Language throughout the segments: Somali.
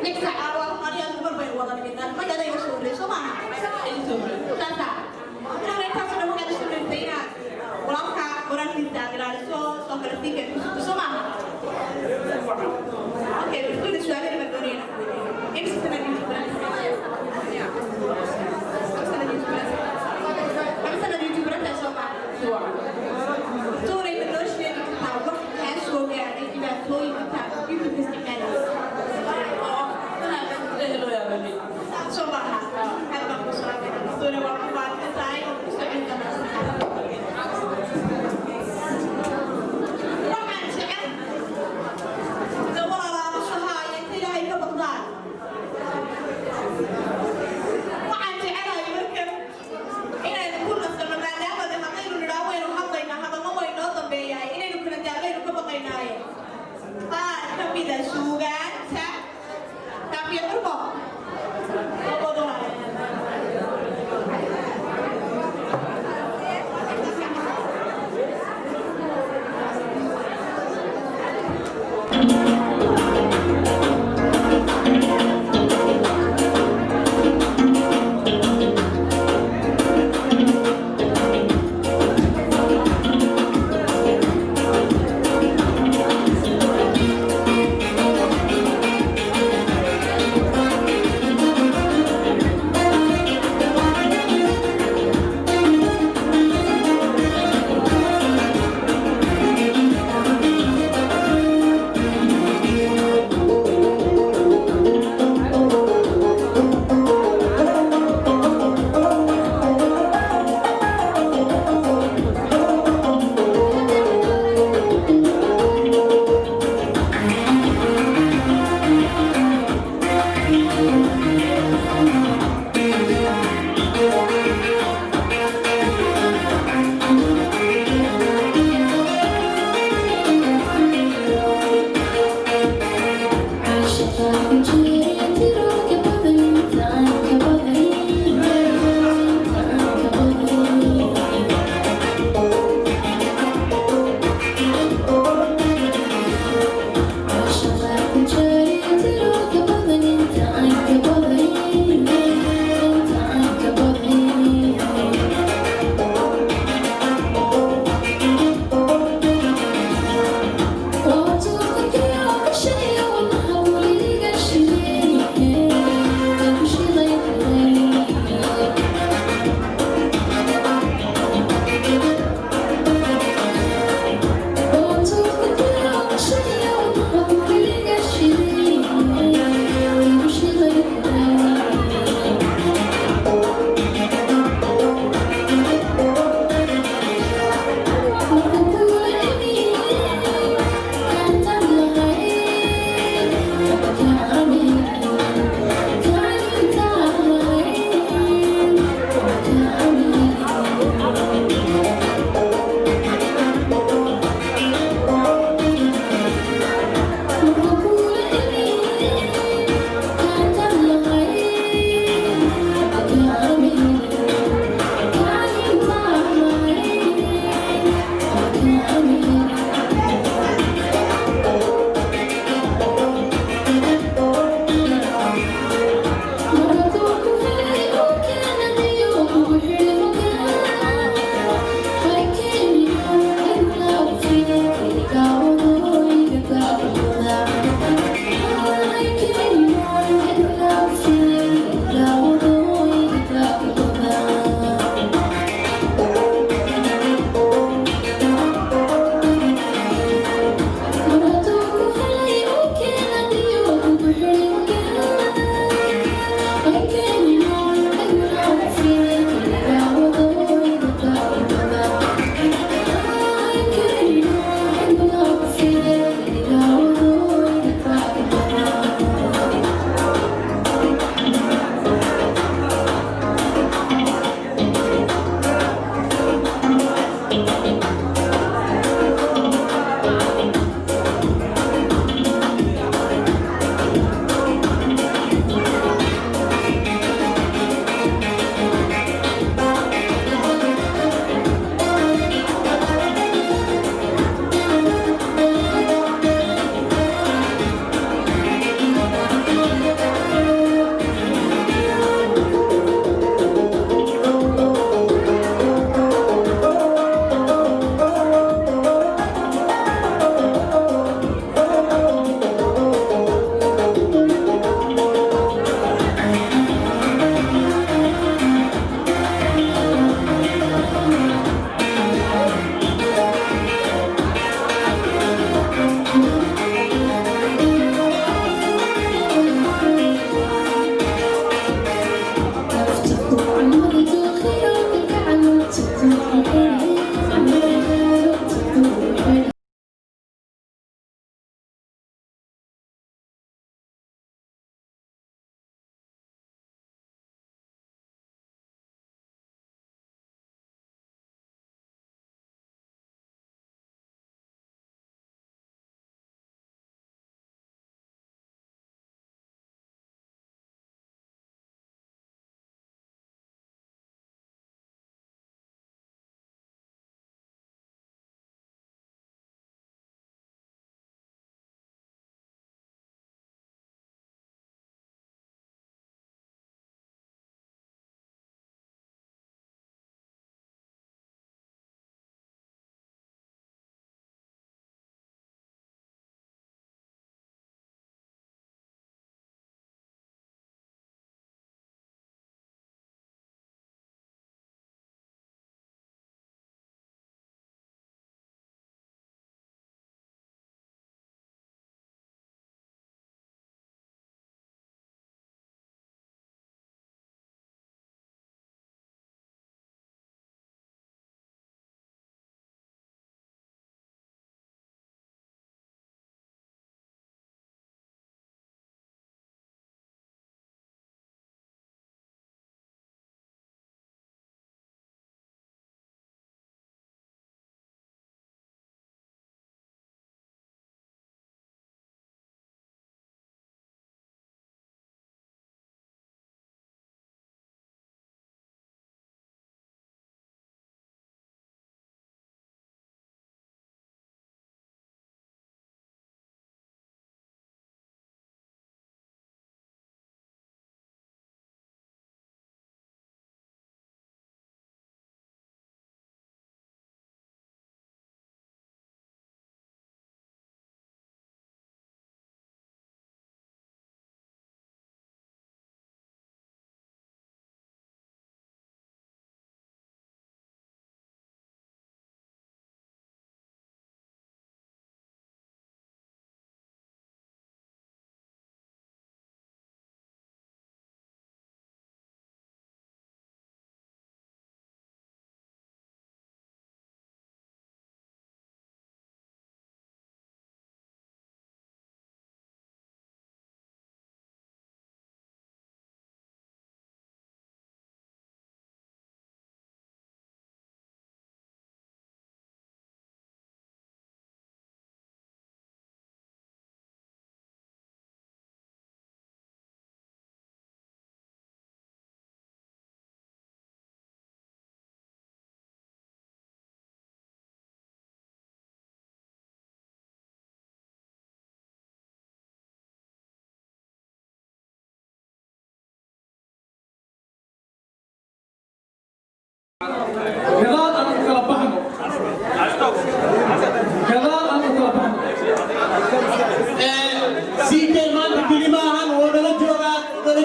next araw hari yang berbeda wakan kita pada ada yang sudah sama itu tata orang mereka sudah bukan sudah bina orang kah orang kita so berarti itu sama oke itu sudah ada berdoa ini sudah di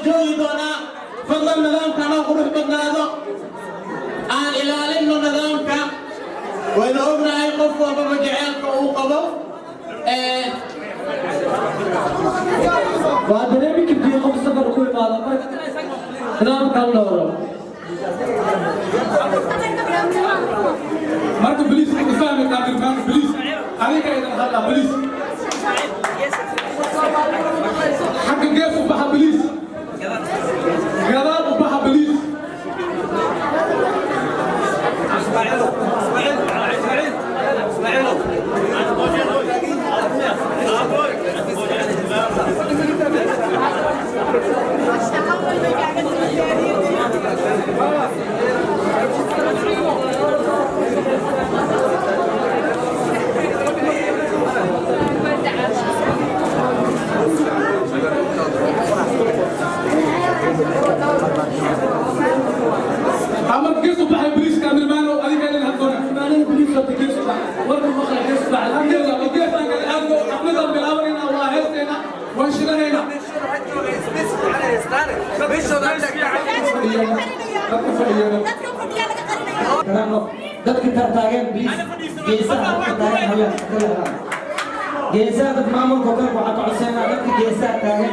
جوي دونا فضل نظام كان قروح بدنا هذا aan ilaalino nidaamka wayna ognahay qof walbaba jaceelka uu qabo waa dareemi kartii qof safar ku imaado nidaamka looro marka boliis ku fahmi qaadirmaan boliis adiga idan hadda boliis xagga gees u baxa boliis gadaal u baxa boliis عمل كيسو بحي بليس كامل مانو أديك أنا هدونا مانو بليس هدي كيسو بحي ورد مخلع كيسو بحي الحمد لله وكيف أنا قال أبو أبننا بالأولين الله هستينا وانشلنا dadka tartaagan biis geesaha taagan geesaha maamulka ka waxa ka codsanaa dadka geesaha taagan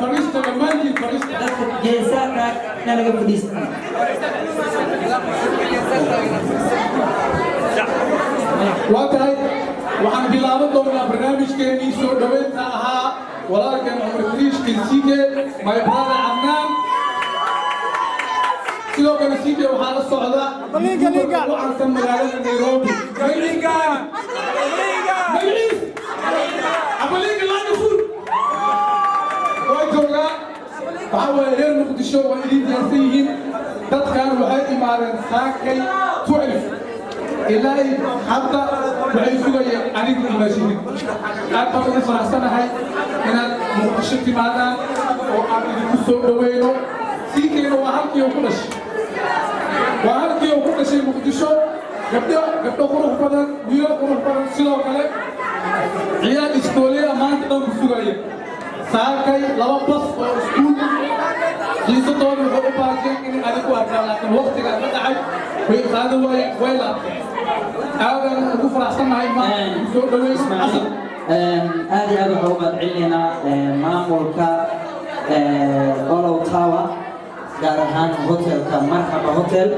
fariista dhammaantiin fariista dadka geesaha taagan laga fadhiista waa tahay waxaan bilaaban doonaa barnaamijkeenii soo dhaweynta ahaa walaalkan Umar Kriishkin Sida my brother Adnan sidoo kale Sida waxaa la socda waxaan ka magaalada Nairobi أبليك الله نفور. وجولا وحول غير مقدشو وإلين جنسيين تذكر وحيد مارن ساكي تعرف إلهي حتى بعيسوا يعنيك المسيح. أكبر نسمع سنة هاي من المقدشة ماذا وأبليك سوداويين سيكين وهالكي وكلش وهالكي وكلش المقدشو قبل قروح بدن ويا قروح بدن سلوا كله عيال إسكولية ما تقدر تسوقيه ساكي لما بس سكول جيسو توني هو باجين إني أديكو أرجع لكن وقت كذا تعب ويخادوا ويلا هذا نقول رأسنا هاي ما سوداويين اسمعي هذه حروبات علينا ماموركا أولو تاوا جارهان هوتيل كمرحبا هوتيل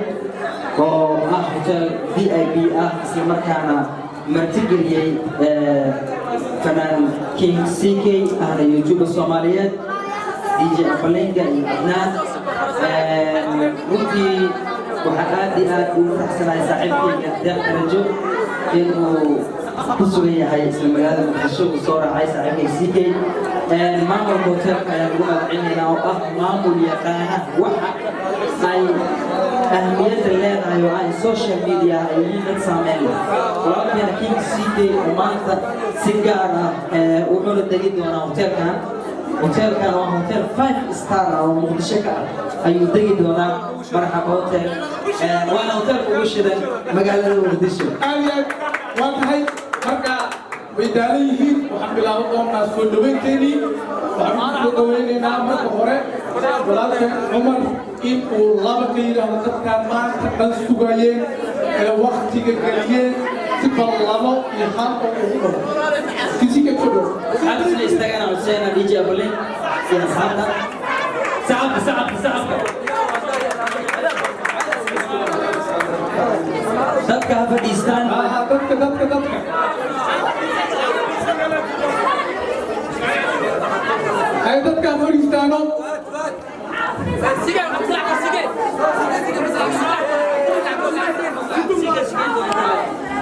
هوتيل VIP اسم مركانا مرتجلي فنان كينج سيكي أهل يوتيوب الصوماليات DJ أبلينجا إبنان ممكن وحقادي وفرحسنا يساعدني قدام رجو إنه بسوية هاي اسم المجال المكشوف وصورة هاي ساعدني سيكي مامور الهوتيل كان يقول عندنا مامور يقانا وحق هاي أهمية اللي هي السوشيال ميديا اللي نتسامل ولكن كينج سيدي ومانتا سيجارة وحول الدليل وانا هوتيل كان هوتيل 5 ستار أو مقدشة أيو دليل وانا مرحبا هوتيل وانا هوتيل وشدا مقالة مقدشة أيضا وانتهي مركا ويدانيين وحمد الله وقومنا سودوين تاني وحمد سودوين نامك وهوري ولكن عمر إن الله كيرا وتذكر ما تقدر سوغايين وقت كجليين تبى الله يخاف ويقول كذي كتبوا هذا اللي استعنا وسينا DJ أبلين يا سعد تذكر أفغانستان تذكر هاي تذكر أفغانستان سيجا أطلع سيجا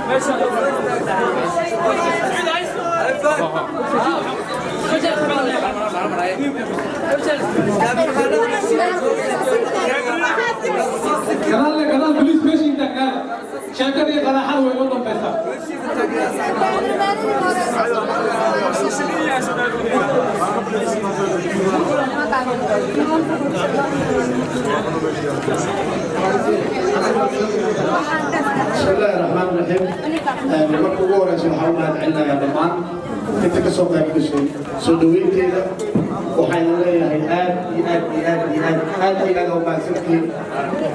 ما شاء الله كنال بوليس ماشي انت كان شاكر يا قناه حلوه يوضم بيسا بسم الله الرحمن الرحيم marka ugu horeysa waxaan u mahadcelinayaa dhammaan inta ka soo qayb gashay soo dhaweynteeda waxaan leeyahay aad iyo هذه أنا وما سكين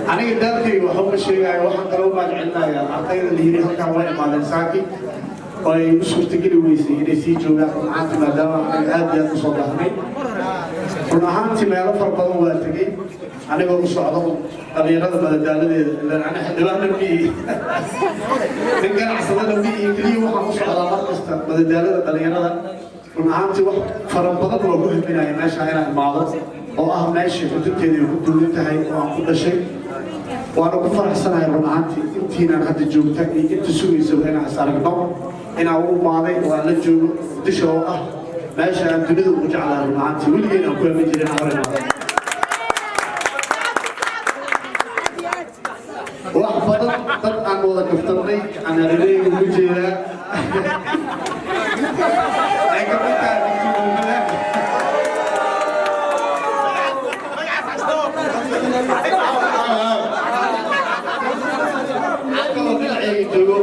أنا قدرتي وحب الشيء واحد قالوا ما عندنا يا أعطينا اللي هي كان وين ما نساكي ومش مشتكي ويسي يسي جوجا عندي ما دام هذه مصدقني ونهانتي ما يعرف ربنا واتقي أنا بقول صعدهم أبي رد ما دالي لأن أنا حد ما نبي نقدر عصرنا نبي كلي وحنا صعدنا مركز ما دالي دالي ونهانتي واحد فربنا وروح بنا ماشي هنا المعرض أو ماشي كنت وكنت انتهي وكل شيء وأنا بفرح سنة ونهانتي انتينا حد جوجتني انت سوي زوجنا عسارنا أنا أول ماضي وأنا جو دشوا ماشي أنت بدو وجعلها ونهانتي ولقينا كل مجرين عورنا وأحفظت طبعا ولا كفترني أنا رجلي وجهي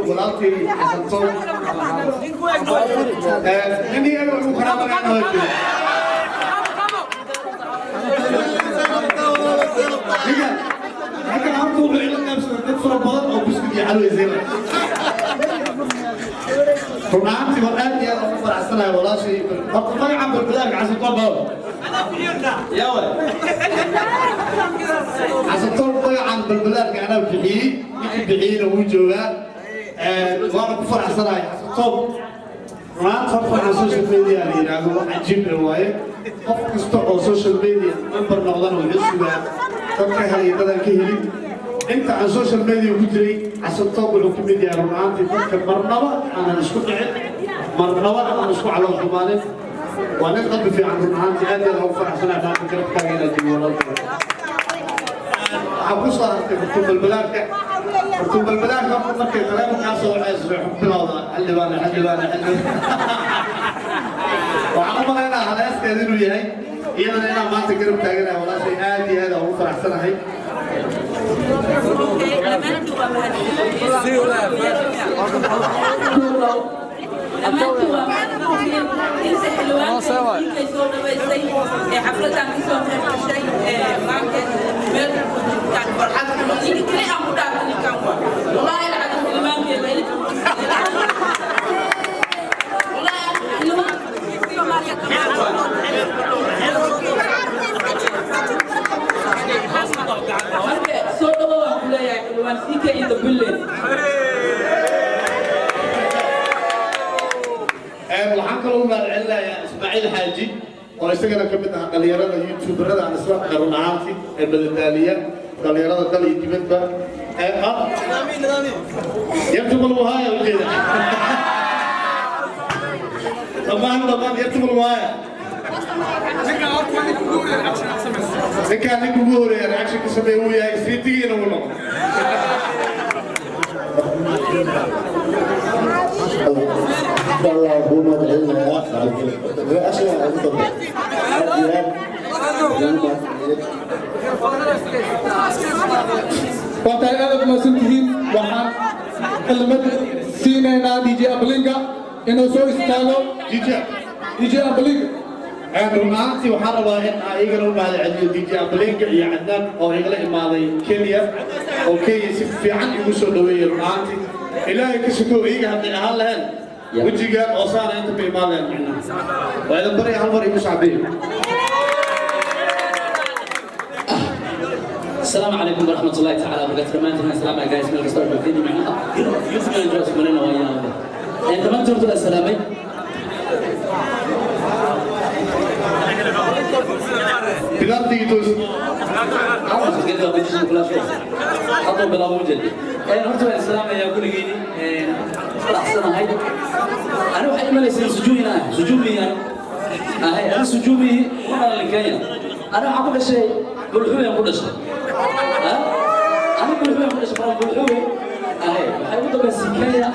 ولكن حسن صوت إني أنا المخرب أنا هذي هكذا هم طول العلم نفسه تدفع بدن أو بسكت يحلو زين فرناعتي والآن يا رب فرع السنة ولا شيء ما يعمل بالبلاد عشان طبعا يا ولد عشان طبعا بالبلاد أنا بحيي بحيي لو جوا وانا بفرح صراحه طب ما تفرح على السوشيال ميديا يعني عجيب روايه قف كستو سوشيال ميديا نمبر نقدر وحسبا dadka helay badan ka helin inta aan social media ku jiray asal tob ku mid yahay runtii dadka marnaba aan isku dhicin marnaba aan isku calool xumaanin waa nin qalbi fiican runtii aad iyo aad u faraxsanahay baan ka taageerada diiwaanada waxaa ku soo hartay balbalaadka balbalaadka markay taleefankaa soo ceesay xubnooda xildhibaane waxaan u maleynayaa haleeskeeda inuu yahay iyadana inaan maanta garab taaganahay walaashay aad iyo aad ugu faraxsanahay Sika in the building. waxaan kaloo mahadcelinayaa Ismaaciil Xaaji oo isagana ka mid ah dhalinyarada YouTuberada aan isla qaran ahaantii ee badbaadiya dhalinyarada dal iyo dibadba يكتب الوهاية وكذا طبعا يكتب الوهاية كان نقول يا رياكشن كسبه ويا يسيتي ولا والله هو ما تعلم لا أشياء وأنت أنا مسؤولين وحنا كلمة سينا دي جي أبلينجا إنه سو استالو دي جي أبلينجا runtii waxaan rabaa in ayagana u mahadceliyo DJ Ablinga iyo Cadnaan oo igala imaaday Kenya oo Kenya si fiican igu soo dhaweeyay runtii ilaahay ka shaqo iiga hadii ahaan lahayn wajiga oo saara inta bay imaadeen macna waa bari hal mar igu saabiyo السلام عليكم ورحمة الله تعالى وبركاته. السلام عليكم جايز من الرسول الفيديو معنا. يوسف من الجوز مننا ويانا. أنت ما تقول السلامي؟ بلاد تيجوز. أول شيء كده بيجي كل شيء. حطوا بلا موجود. نرجو السلام يا كل جيني. الأحسن هاي. أنا وحي مالي سجوني أنا سجوني أنا. هاي أنا سجوني وأنا اللي كاين. أنا أقول شيء بالحوي أقول شيء. أنا بالحوي أقول شيء بالحوي. هاي حيوضع بس كاين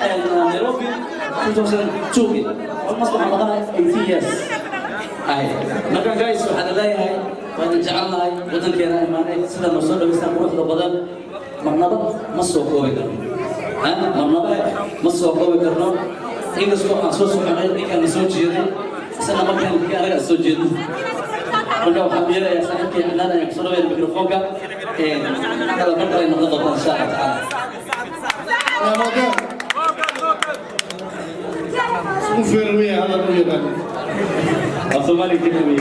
نيروبي 2002 والمصلحة مغنى 80 years. هاي مركان جايز وحنا لا هاي وأنا جعلنا هاي وطن كنا إيمانه سيدا نوصل بس نروح لبدن مرنبط مصر قوي كنا مرنبط مصر قوي كنا إنجلس كنا نسوس وحنا إيه كان نسوي جيري سنة ما كان أنا نسوي جيري marka waxaan yeelayaa saaxiibkii Kana ayaan kusoo dhaweeyay mikrofoonka kala markale noqon doonta insha Allah taala وفيرمي هذا الوجبان Somali كلمة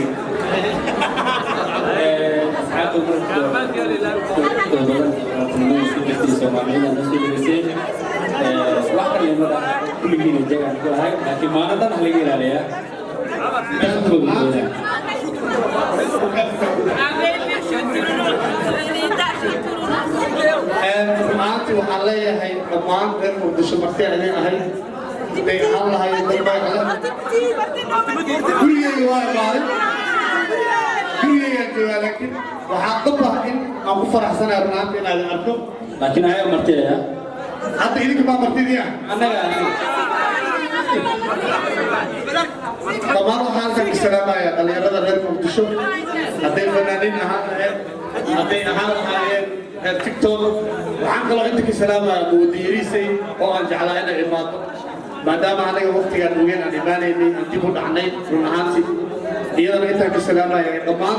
أصحاب واحد اللي مرة كل جيل جاي كل هاي لكن ما نقدر نلاقي عليها maanta waxaan leeyahay dhammaan reer muqdisho martay inay ahay bay ahaan lahaayeen dad bay gurigeyga waa imaaday gurigeygaan joogaa laakiin waxaa qabah in aan ku faraxsanahay runaanta inaad arko laakiin ayaa martaya hadda idinka baa martidiya annaga dhammaan waxaan halkan ka salaamayaa dhalinyarada reer muqdisho hadday fanaaniin ahaan lahayd hadday ahaan lahaayeen TikTok waxaan kaloo inta ka salaamayaa muwadiyariisay oo aan jeclaa inay imaato maadaama anaga waqtigaan ogeen aan imaanaynay aan dib u dhacnay run ahaantii iyadana intaan ka salaamayaa dhammaan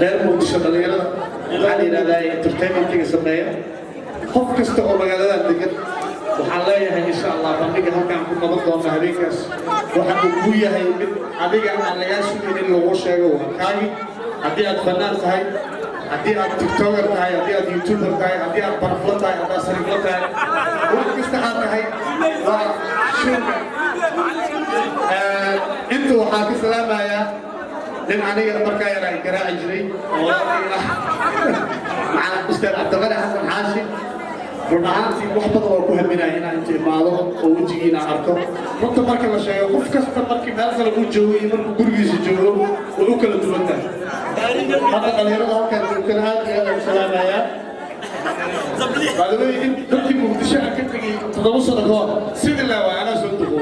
reer muqdisho dhalinyarada waxaa la yidhahdaa entertainmentiga sameeya qof kasta oo magaaladan degan waxaan leeyahay insha Allah bandhiga halkaan ku qaban doona habeenkaas waxa uu ku yahay mid adiga aan laga sugin in lagu sheego waa kaagi haddii aad fanaan tahay haddii aad tiktoker tahay haddii aad youtuber tahay haddii aad barafla tahay haddii aad sarifla tahay wax kasta aad tahay waa shurba inta waxaan ka salaamayaa nin aniga markaa yaraa garaaci jiray oo macna ustaad cabdiqani xasan xaashi run ahaantii wax badan oo ku haminaya inaan inta imaado oo wejigiina arko runta marka la sheego qof kasta markii meel kale uu joogo iyo markuu gurigiisa joogo way u kala duwan tahay hadda dhalinyarada halkaan joogtana aad iyo aad ugu salaamayaa baadawey in dadkii muqdisho aan ka tegay 7 sano ka hor sidii laa waa anaa soo duqo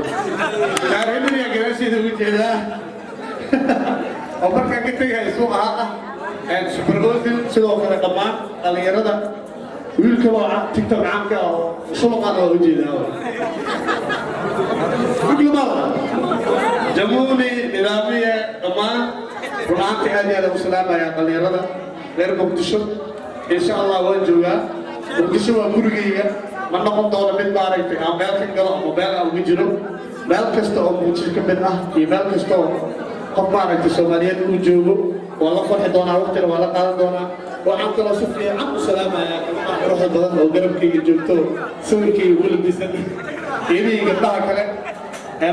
gaarhimaniya garaasheeda ugu jeedaa oo markaan ka tegay suuqa ah supergoodin sidoo kale dhammaan dhalinyarada wiilka waa TikTok caanka oo shuluqan oo ujeedaa kuglumada jamuni nidaamiye dhammaan runaantii aad iyo aad ugu salaamayaa dhalinyarada reer muqdisho insha Allah waan joogaa muqdisho waa gurigeyga ma noqon doono mid maaragtay aan meel ka galo ama meel aan ugu jiro meel kasta oo muqdisho ka mid ah iyo meel kasta oo qof maaragtay Soomaaliyeed uu joogo waa la farxi doonaa waqtiga waa la qaadan doonaa waxaan kaloo si fiican u salaamayaa gabdhaha quruxda badan oo garabkayga joogto sawirkayga ugu labisan iyadii gabdhaha kale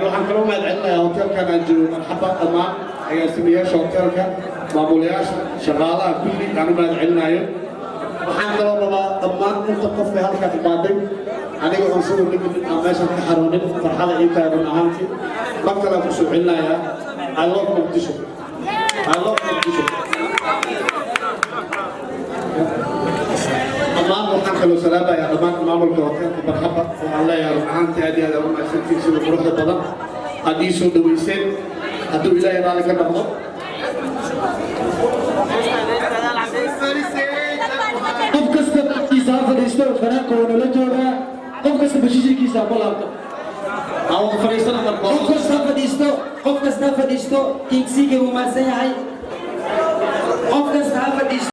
waxaan kaloo mahadcelinayaa hotelkan aan joogo marxaba dhammaan agaasimayaasha hotelka maamulayaasha shaqaalaha kulli aan u mahadcelinayo waxaan kaloo rabaa dhammaan inta qofka halkaa imaaday aniga oon sawir lamid aan meeshan ka xaroonin farxada ii tahay run ahaantii mar kale aan kusoo celinayaa I love Mogadisho dhammaan waxaan kaloo salaamayaa dhammaan maamulka hotelka marxaba waxaan leeyahay run ahaantii aad iyo aad ugu mahadsantiin sida quruxda badan aad ii soo dhaweyseen hadduu ilaahay raalli ka noqdo qof kasta kiisa ha fadhiisto fanaanka waa nala joogaa qof kasta bashiishikiisa ha ku laabto qof kasta fadhiisto kingsiga uu maarsan yahay qof kasta ha fadhiisto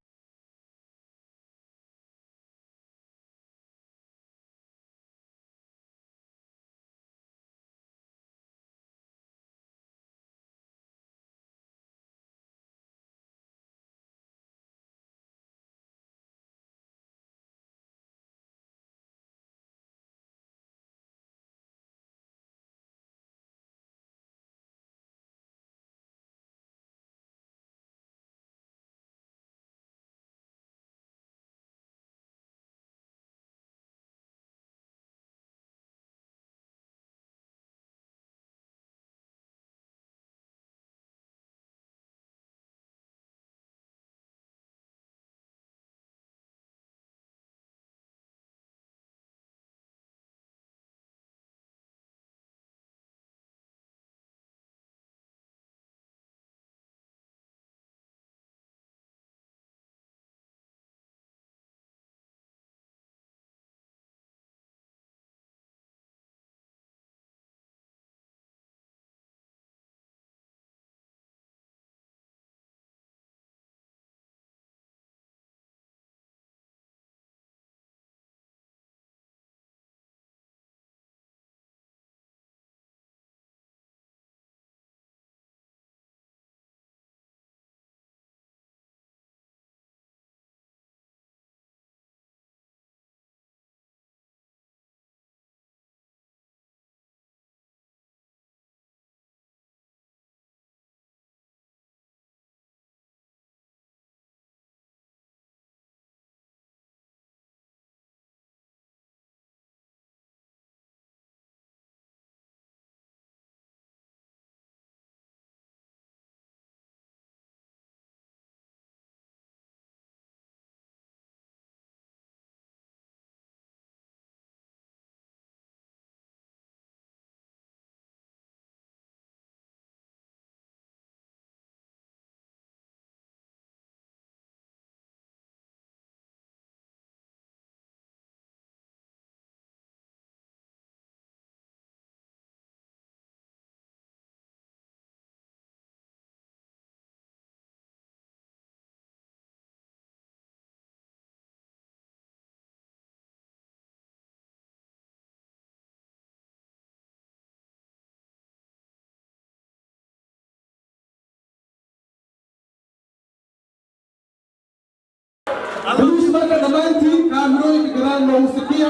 بلوش مركز دمانتي كاميروي كجران موسيقية